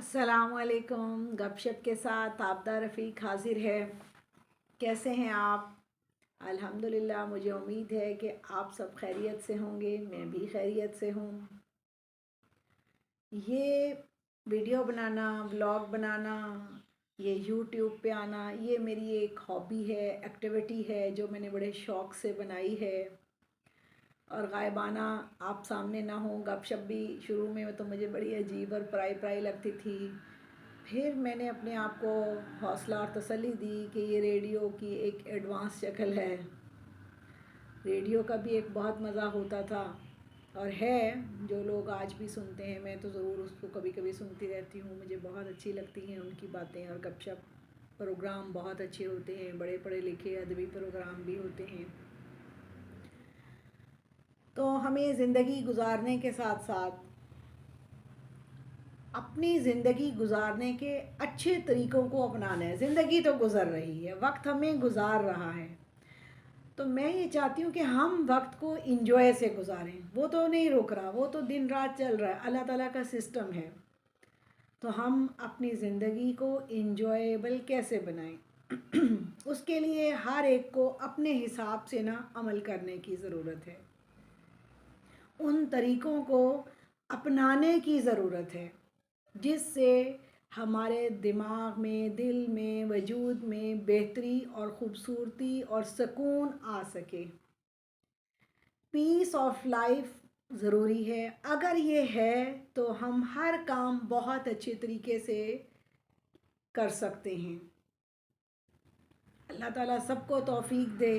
अस्सलामुअलैकुम। गपशप के साथ आबदा रफ़ीक हाजिर है। कैसे हैं आप? अल्हम्दुलिल्लाह, मुझे उम्मीद है कि आप सब खैरियत से होंगे। मैं भी खैरियत से हूँ। ये वीडियो बनाना, व्लॉग बनाना, ये यूट्यूब पे आना, ये मेरी एक हॉबी है, एक्टिविटी है जो मैंने बड़े शौक़ से बनाई है। और गायबाना आप सामने ना हो, गपशप भी शुरू में तो मुझे बड़ी अजीब और पराई पराई लगती थी। फिर मैंने अपने आप को हौसला और तसल्ली दी कि ये रेडियो की एक एडवांस शक्ल है। रेडियो का भी एक बहुत मज़ा होता था और है, जो लोग आज भी सुनते हैं। मैं तो ज़रूर उसको कभी कभी सुनती रहती हूँ। मुझे बहुत अच्छी लगती हैं उनकी बातें और गपशप। प्रोग्राम बहुत अच्छे होते हैं, बड़े पढ़े लिखे अदबी प्रोग्राम भी होते हैं। तो हमें ज़िंदगी गुजारने के साथ साथ अपनी ज़िंदगी गुजारने के अच्छे तरीक़ों को अपनाना है। ज़िंदगी तो गुज़र रही है, वक्त हमें गुजार रहा है, तो मैं ये चाहती हूँ कि हम वक्त को इंजॉय से गुजारें। वो तो नहीं रुक रहा, वो तो दिन रात चल रहा है, अल्लाह ताला का सिस्टम है। तो हम अपनी ज़िंदगी को इंजॉयबल कैसे बनाएं उसके लिए हर एक को अपने हिसाब से ना अमल करने की ज़रूरत है। उन तरीक़ों को अपनाने की ज़रूरत है जिससे हमारे दिमाग में, दिल में, वजूद में बेहतरी और ख़ूबसूरती और सुकून आ सके। पीस ऑफ लाइफ ज़रूरी है। अगर ये है तो हम हर काम बहुत अच्छे तरीके से कर सकते हैं। अल्लाह ताला सबको तौफीक दे।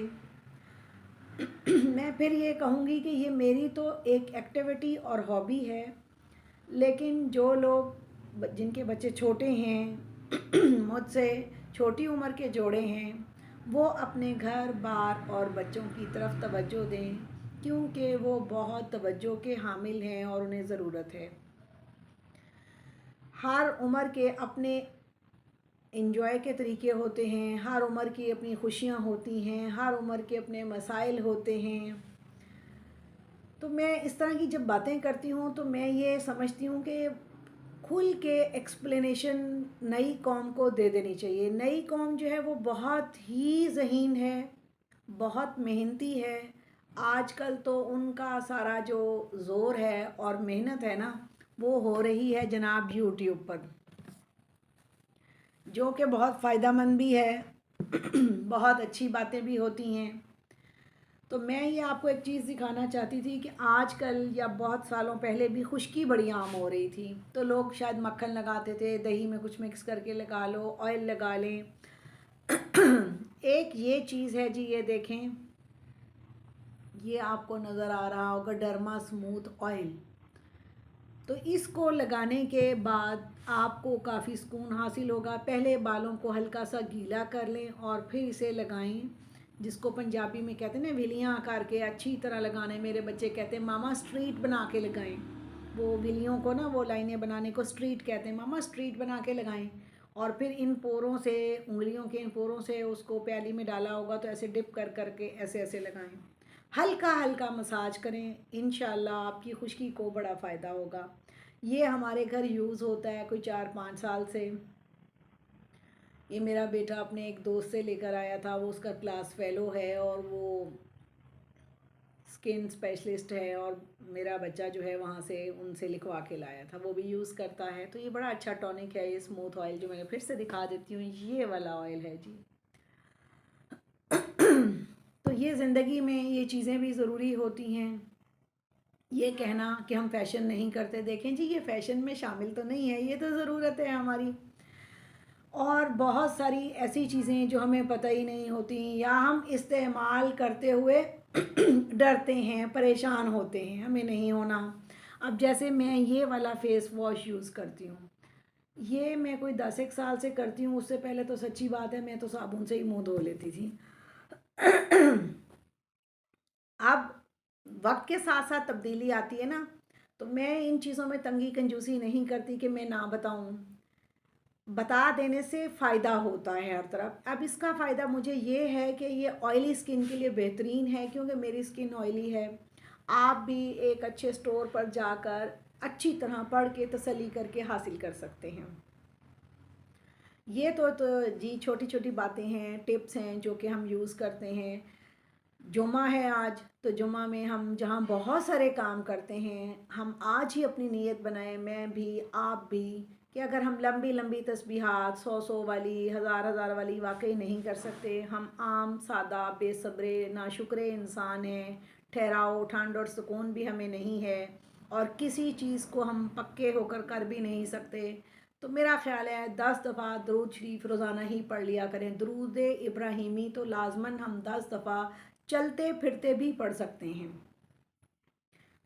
मैं फिर ये कहूँगी कि ये मेरी तो एक एक्टिविटी और हॉबी है, लेकिन जो लोग जिनके बच्चे छोटे हैं मुझसे छोटी उम्र के जोड़े हैं, वो अपने घर बार और बच्चों की तरफ तवज्जो दें, क्योंकि वो बहुत तवज्जो के हामिल हैं और उन्हें ज़रूरत है। हर उम्र के अपने इंजॉय के तरीके होते हैं, हर उम्र की अपनी खुशियाँ होती हैं, हर उम्र के अपने मसाइल होते हैं। तो मैं इस तरह की जब बातें करती हूँ तो मैं ये समझती हूँ कि खुल के एक्सप्लेनेशन नई कौम को दे देनी चाहिए। नई कौम जो है वो बहुत ही ज़हीन है, बहुत मेहनती है। आजकल तो उनका सारा जो ज़ोर है और मेहनत है ना, वो हो रही है जनाब यूट्यूब पर, जो कि बहुत फ़ायदेमंद भी है बहुत अच्छी बातें भी होती हैं। तो मैं ये आपको एक चीज़ दिखाना चाहती थी कि आजकल या बहुत सालों पहले भी खुश्की बड़ी आम हो रही थी, तो लोग शायद मक्खन लगाते थे, दही में कुछ मिक्स करके लगा लो, ऑयल लगा लें। एक ये चीज़ है जी, ये देखें, ये आपको नज़र आ रहा होगा डर्मा स्मूथ ऑयल। तो इसको लगाने के बाद आपको काफ़ी सुकून हासिल होगा। पहले बालों को हल्का सा गीला कर लें और फिर इसे लगाएं, जिसको पंजाबी में कहते हैं ना विलियाँ करके अच्छी तरह लगाने। मेरे बच्चे कहते हैं मामा स्ट्रीट बना के लगाएं। वो विलियों को ना, वो लाइनें बनाने को स्ट्रीट कहते हैं, मामा स्ट्रीट बना के लगाएं। और फिर इन पोरों से, उंगलियों के इन पोरों से उसको प्याली में डाला होगा तो ऐसे डिप कर करके ऐसे ऐसे लगाएं। हल्का हल्का मसाज करें, इंशाल्लाह आपकी खुश्की को बड़ा फ़ायदा होगा। ये हमारे घर यूज़ होता है कोई 4-5 साल से। ये मेरा बेटा अपने एक दोस्त से लेकर आया था, वो उसका क्लास फेलो है और वो स्किन स्पेशलिस्ट है, और मेरा बच्चा जो है वहाँ से उनसे लिखवा के लाया था, वो भी यूज़ करता है। तो ये बड़ा अच्छा टॉनिक है, ये स्मूथ ऑयल जो मैंने फिर से दिखा देती हूँ, ये वाला ऑयल है जी। तो ये ज़िंदगी में ये चीज़ें भी ज़रूरी होती हैं। ये कहना कि हम फ़ैशन नहीं करते, देखें जी, ये फ़ैशन में शामिल तो नहीं है, ये तो ज़रूरत है हमारी। और बहुत सारी ऐसी चीज़ें जो हमें पता ही नहीं होती, या हम इस्तेमाल करते हुए डरते हैं, परेशान होते हैं, हमें नहीं होना। अब जैसे मैं ये वाला फ़ेस वॉश यूज़ करती हूँ, ये मैं कोई 10 एक साल से करती हूँ। उससे पहले तो सच्ची बात है मैं तो साबुन से ही मुँह धो लेती थी। अब वक्त के साथ साथ तब्दीली आती है ना, तो मैं इन चीज़ों में तंगी कंजूसी नहीं करती कि मैं ना बताऊँ। बता देने से फ़ायदा होता है हर तरफ। अब इसका फ़ायदा मुझे ये है कि ये ऑयली स्किन के लिए बेहतरीन है, क्योंकि मेरी स्किन ऑयली है। आप भी एक अच्छे स्टोर पर जाकर अच्छी तरह पढ़ के तसल्ली करके हासिल कर सकते हैं। ये तो जी छोटी छोटी बातें हैं, टिप्स हैं जो कि हम यूज़ करते हैं। जुमा है आज, तो जुमा में हम जहाँ बहुत सारे काम करते हैं, हम आज ही अपनी नीयत बनाएं, मैं भी आप भी, कि अगर हम लंबी लंबी तस्बीहात 100 वाली, हज़ार हज़ार वाली वाकई नहीं कर सकते। हम आम सादा बेसब्रे नाशुक्रे इंसान हैं, ठहराव ठंड और सुकून भी हमें नहीं है, और किसी चीज़ को हम पक्के होकर कर भी नहीं सकते। तो मेरा ख़्याल है 10 दफ़ा दरूद शरीफ रोज़ाना ही पढ़ लिया करें। दरूद इब्राहिमी तो लाजमन हम 10 दफ़ा चलते फिरते भी पढ़ सकते हैं।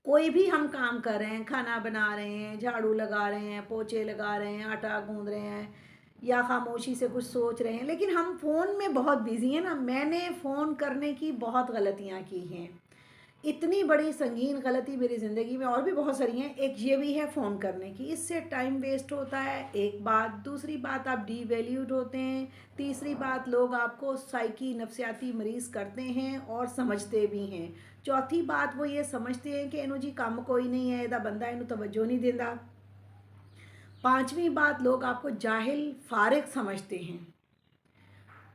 कोई भी हम काम कर रहे हैं, खाना बना रहे हैं, झाड़ू लगा रहे हैं, पोछे लगा रहे हैं, आटा गूंद रहे हैं, या खामोशी से कुछ सोच रहे हैं, लेकिन हम फ़ोन में बहुत बिज़ी हैं ना। मैंने फ़ोन करने की बहुत गलतियाँ की हैं, इतनी बड़ी संगीन गलती मेरी ज़िंदगी में, और भी बहुत सारी हैं। एक ये भी है फ़ोन करने की, इससे टाइम वेस्ट होता है, एक बात। दूसरी बात, आप डीवैल्यूड होते हैं। तीसरी बात, लोग आपको साइकी नफ्सियाती मरीज़ करते हैं और समझते भी हैं। चौथी बात, वो ये समझते हैं कि इन्हों जी काम कोई नहीं है, इदा बंदा इन्हों तवज्जो नहीं देता। पांचवी बात, लोग आपको जाहिल फारिग समझते हैं।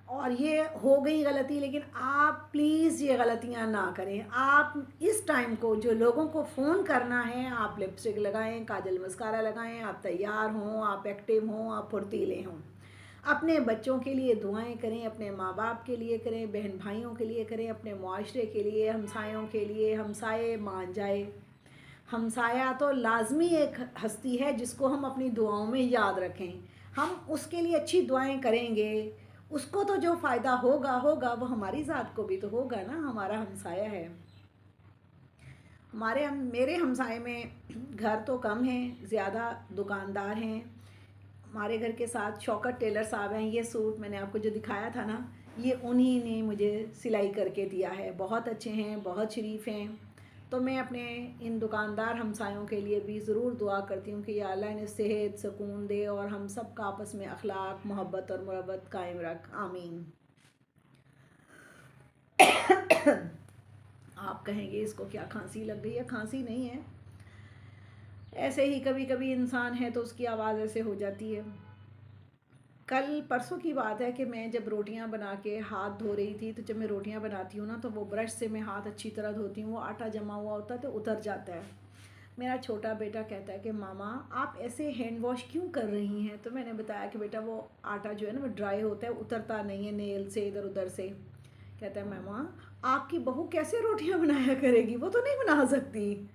और ये हो गई गलती, लेकिन आप प्लीज़ ये गलतियां ना करें। आप इस टाइम को, जो लोगों को फ़ोन करना है, आप लिपस्टिक लगाएं, काजल मस्कारा लगाएं, आप तैयार हों, आप एक्टिव हों, आप फुर्तीले हों। अपने बच्चों के लिए दुआएं करें, अपने माँ बाप के लिए करें, बहन भाइयों के लिए करें, अपने मुआशरे के लिए, हमसायों के लिए। हमसाए मान जाए, हमसाया तो लाजमी एक हस्ती है जिसको हम अपनी दुआओं में याद रखें। हम उसके लिए अच्छी दुआएं करेंगे, उसको तो जो फ़ायदा होगा होगा, वो हमारी ज़ात को भी तो होगा ना। हमारा हमसाया है। मेरे हमसाए में घर तो कम हैं, ज़्यादा दुकानदार हैं। हमारे घर के साथ शौकत टेलर साहब हैं। ये सूट मैंने आपको जो दिखाया था ना, ये उन्हीं ने मुझे सिलाई करके दिया है। बहुत अच्छे हैं, बहुत शरीफ हैं। तो मैं अपने इन दुकानदार हमसायों के लिए भी ज़रूर दुआ करती हूँ कि या अल्लाह इन्हें सेहत सुकून दे और हम सब का आपस में अखलाक मोहब्बत और मुरब्बत कायम रख, आमीन। आप कहेंगे इसको क्या खांसी लग गई है? खांसी नहीं है, ऐसे ही कभी कभी इंसान है तो उसकी आवाज़ ऐसे हो जाती है। कल परसों की बात है कि मैं जब रोटियां बना के हाथ धो रही थी, तो जब मैं रोटियां बनाती हूँ ना, तो वो ब्रश से मैं हाथ अच्छी तरह धोती हूँ, वो आटा जमा हुआ होता है तो उतर जाता है। मेरा छोटा बेटा कहता है कि मामा आप ऐसे हैंड वॉश क्यों कर रही हैं? तो मैंने बताया कि बेटा वो आटा जो है ना, वो ड्राई होता है, उतरता नहीं है नेल से इधर उधर से। कहता है मामा आपकी बहू कैसे रोटियां बनाया करेगी, वो तो नहीं बना सकती।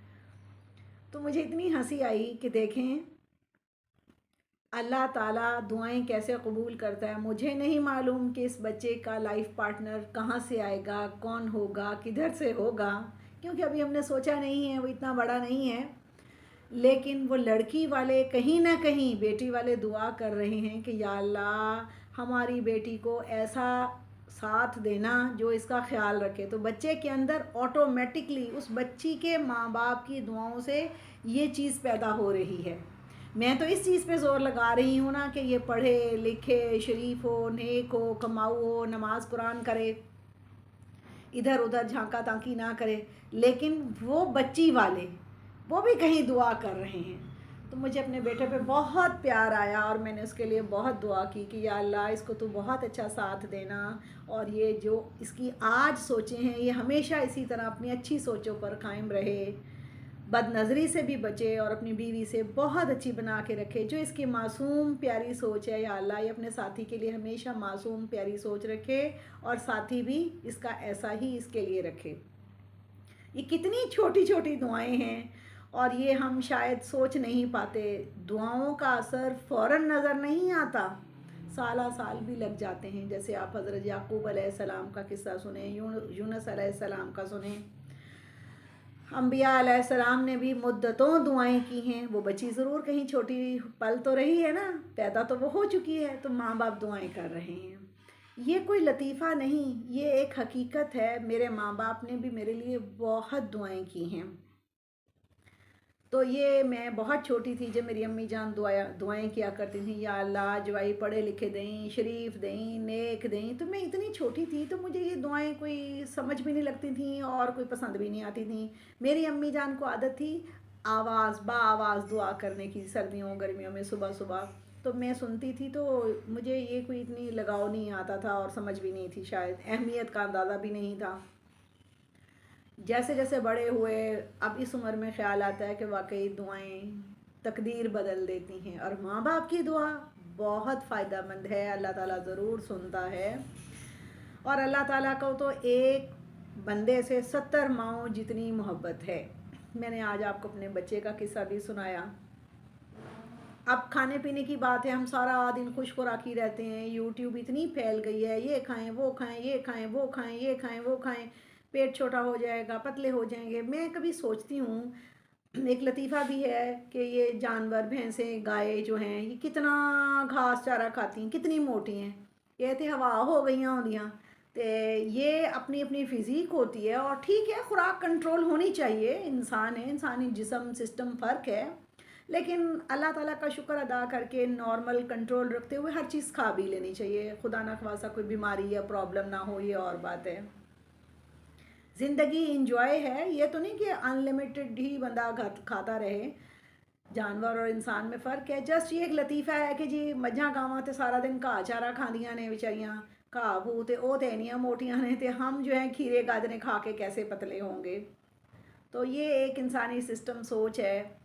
तो मुझे इतनी हंसी आई कि देखें अल्लाह ताला दुआएं कैसे कबूल करता है। मुझे नहीं मालूम कि इस बच्चे का लाइफ पार्टनर कहाँ से आएगा, कौन होगा, किधर से होगा, क्योंकि अभी हमने सोचा नहीं है, वो इतना बड़ा नहीं है। लेकिन वो लड़की वाले कहीं ना कहीं बेटी वाले दुआ कर रहे हैं कि या अल्लाह हमारी बेटी को ऐसा साथ देना जो इसका ख्याल रखे। तो बच्चे के अंदर ऑटोमेटिकली उस बच्ची के माँ बाप की दुआओं से ये चीज़ पैदा हो रही है। मैं तो इस चीज़ पे ज़ोर लगा रही हूँ ना कि ये पढ़े लिखे, शरीफ हो, नेक हो, कमाऊ हो, नमाज कुरान करे, इधर उधर झांका ताकी ना करे। लेकिन वो बच्ची वाले वो भी कहीं दुआ कर रहे हैं। तो मुझे अपने बेटे पे बहुत प्यार आया और मैंने उसके लिए बहुत दुआ की कि या अल्लाह इसको तू बहुत अच्छा साथ देना, और ये जो इसकी आज सोचें हैं ये हमेशा इसी तरह अपनी अच्छी सोचों पर कायम रहे, बदनज़री से भी बचे और अपनी बीवी से बहुत अच्छी बना के रखे। जो इसकी मासूम प्यारी सोच है, या अल्लाह ये अपने साथी के लिए हमेशा मासूम प्यारी सोच रखे, और साथी भी इसका ऐसा ही इसके लिए रखे। ये कितनी छोटी छोटी दुआएं हैं और ये हम शायद सोच नहीं पाते। दुआओं का असर फ़ौरन नज़र नहीं आता, साला साल भी लग जाते हैं। जैसे आप हज़रत याकूब अलैहिस्सलाम का किस्सा सुने, यूनुस अलैहिस्सलाम का सुने। अम्बिया अलैहिस्सलाम ने भी मुद्दतों दुआएं की हैं। वो बच्ची ज़रूर कहीं छोटी पल तो रही है ना, पैदा तो वो हो चुकी है, तो माँ बाप दुआएं कर रहे हैं। ये कोई लतीफ़ा नहीं, ये एक हकीकत है। मेरे माँ बाप ने भी मेरे लिए बहुत दुआएं की हैं। तो ये मैं बहुत छोटी थी जब मेरी अम्मी जान दुआएं किया करती थी, या अल्लाह जवाई पढ़े लिखे दें, शरीफ दें, नेक दें। तो मैं इतनी छोटी थी तो मुझे ये दुआएं कोई समझ भी नहीं लगती थी और कोई पसंद भी नहीं आती थी। मेरी अम्मी जान को आदत थी आवाज़ आवाज़ दुआ करने की सर्दियों गर्मियों में सुबह सुबह। तो मैं सुनती थी, तो मुझे ये कोई इतनी लगाव नहीं आता था और समझ भी नहीं थी, शायद अहमियत का अंदाज़ा भी नहीं था। जैसे जैसे बड़े हुए अब इस उम्र में ख़्याल आता है कि वाकई दुआएं तकदीर बदल देती हैं, और माँ बाप की दुआ बहुत फ़ायदेमंद है, अल्लाह ताला ज़रूर सुनता है। और अल्लाह ताला को तो एक बंदे से 70 माओं जितनी मोहब्बत है। मैंने आज आपको अपने बच्चे का किस्सा भी सुनाया। अब खाने पीने की बात है, हम सारा दिन खुश खुराकी रहते हैं, यूट्यूब इतनी फैल गई है, ये खाएं वो खाएं, ये खाएं वो खाएं, ये खाएं वो खाएं, पेट छोटा हो जाएगा, पतले हो जाएंगे। मैं कभी सोचती हूँ, एक लतीफ़ा भी है कि ये जानवर भैंसें गाय जो हैं ये कितना घास चारा खाती हैं, कितनी मोटी हैं। ये तो हवा हो गई होंदियाँ। तो ये अपनी अपनी फ़िज़ीक होती है, और ठीक है खुराक कंट्रोल होनी चाहिए, इंसान है, इंसानी जिस्म सिस्टम फ़र्क है, लेकिन अल्लाह ताला का शुक्र अदा करके नॉर्मल कंट्रोल रखते हुए हर चीज़ खा भी लेनी चाहिए। खुदा ना ख्वासा कोई बीमारी या प्रॉब्लम ना हो, ये और बात है। ज़िंदगी इंजॉय है, ये तो नहीं कि अनलिमिटेड ही बंदा खाता रहे। जानवर और इंसान में फ़र्क है। जस्ट ये एक लतीफ़ा है कि जी मझां गावां तो सारा दिन घाह चारा खांदियां ने बेचारियां, घाह भू तो वो तो इन्नियां मोटियां ने, तो हम जो हैं खीरे गाजरें खा के कैसे पतले होंगे। तो ये एक इंसानी सिस्टम सोच है।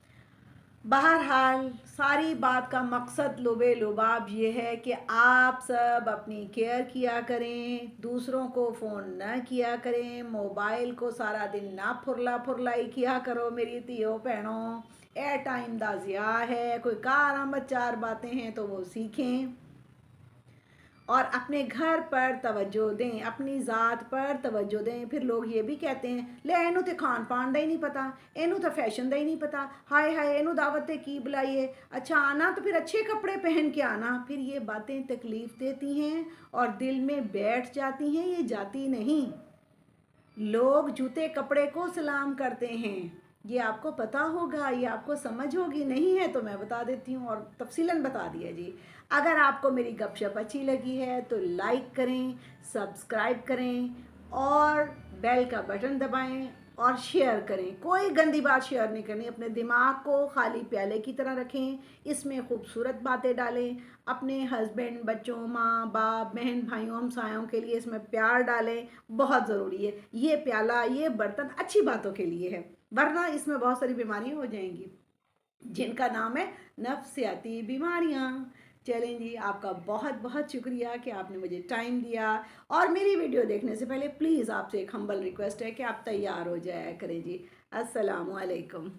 बहरहाल सारी बात का मकसद लुबे लुबाब ये है कि आप सब अपनी केयर किया करें, दूसरों को फ़ोन न किया करें, मोबाइल को सारा दिन ना फुरलाई किया करो मेरी धियो भैनों। एयर टाइम दा ज़िया है, कोई कार चार बातें हैं तो वो सीखें, और अपने घर पर तवज्जो दें, अपनी ज़ात पर तवज्जो दें। फिर लोग ये भी कहते हैं, ले इनू तो खान पान का ही नहीं पता, इनू तो फैशन का ही नहीं पता, हाय हाय इनू दावत की बुलाई है, अच्छा आना तो फिर अच्छे कपड़े पहन के आना। फिर ये बातें तकलीफ़ देती हैं और दिल में बैठ जाती हैं, ये जाती नहीं। लोग जूते कपड़े को सलाम करते हैं, ये आपको पता होगा, ये आपको समझ होगी, नहीं है तो मैं बता देती हूँ और तफसीलन बता दिया जी। अगर आपको मेरी गपशप अच्छी लगी है तो लाइक करें, सब्सक्राइब करें और बेल का बटन दबाएं और शेयर करें। कोई गंदी बात शेयर नहीं करनी, अपने दिमाग को खाली प्याले की तरह रखें, इसमें खूबसूरत बातें डालें, अपने हस्बैंड, बच्चों, माँ बाप, बहन भाइयों, हमसायों के लिए इसमें प्यार डालें, बहुत ज़रूरी है। ये प्याला, ये बर्तन अच्छी बातों के लिए है, वरना इसमें बहुत सारी बीमारियाँ हो जाएंगी जिनका नाम है नफ्सियाती बीमारियाँ। चलें जी, आपका बहुत बहुत शुक्रिया कि आपने मुझे टाइम दिया, और मेरी वीडियो देखने से पहले प्लीज़ आपसे एक हम्बल रिक्वेस्ट है कि आप तैयार हो जाया करें जी। अस्सलामु अलैकुम।